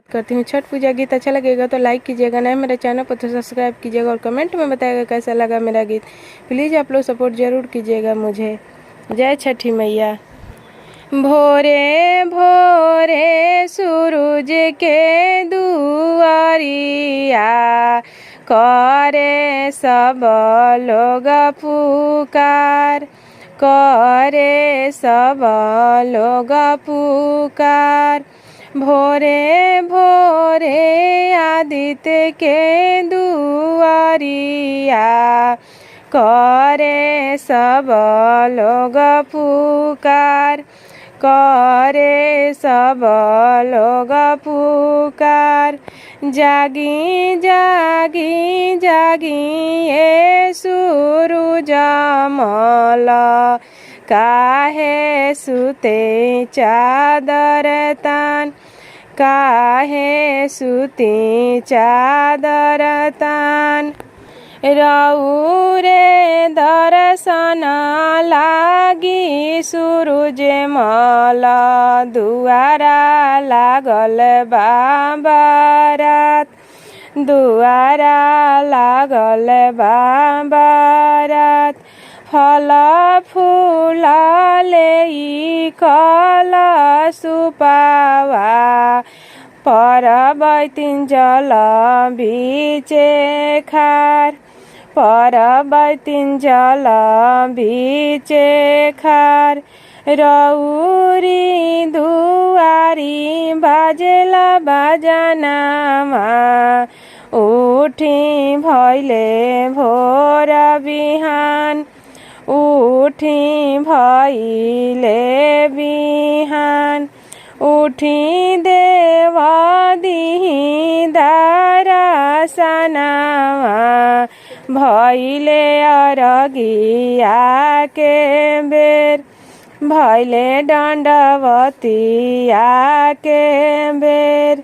करती हूँ। छठ पूजा गीत अच्छा लगेगा तो लाइक कीजिएगा, नए मेरे चैनल पर तो सब्सक्राइब कीजिएगा और कमेंट में बताइएगा कैसा लगा मेरा गीत। प्लीज़ आप लोग सपोर्ट ज़रूर कीजिएगा मुझे। जय छठी मैया। भोरे भोरे सूरज के दुआरिया करे सब लोग पुकार, करे सब लोग पुकार। भोरे भोरे आदित्य के दुआरिया करे सब लोग पुकार, करे सब लोग पुकार। जागी जागी जागी ये सूरज मल, काहे सुते चादर तान, काहे सुते चादर तान। रौरे दर्शन लागी सूरज मल, दुआरा लागल बाबरात, दुआरा लागल बाबरात। फल फूल लेई कलश सुपावा, परबैतिन जल बीचे खार, परबैतिन जल बीचे खार। रौरी दुआरी बाजेला बाजनामा, उठी भैले भोर बिहान, उठी भैले बिहान। उठी देवा दिही दरसनामा, भैले अरगिया के बेर, भैले दण्डवतिया के बेर।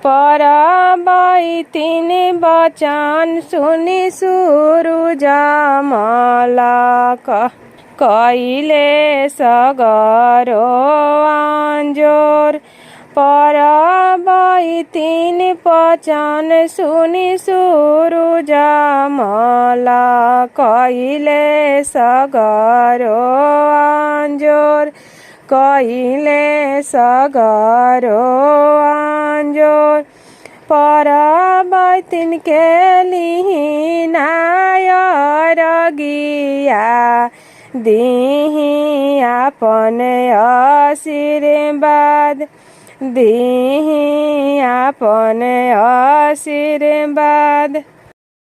परबैतिन बचन सुनि सूरज मल, कैले सगरो अंजोर। परबैतिन बचन सुनि सूरज मल, कैले सगरो अंजोर, कैले सगरो अंजोर। परबैतिन के लिहि नायरगिया, दिही आपन आशीर्वाद, दिही आपन आशीर्वाद।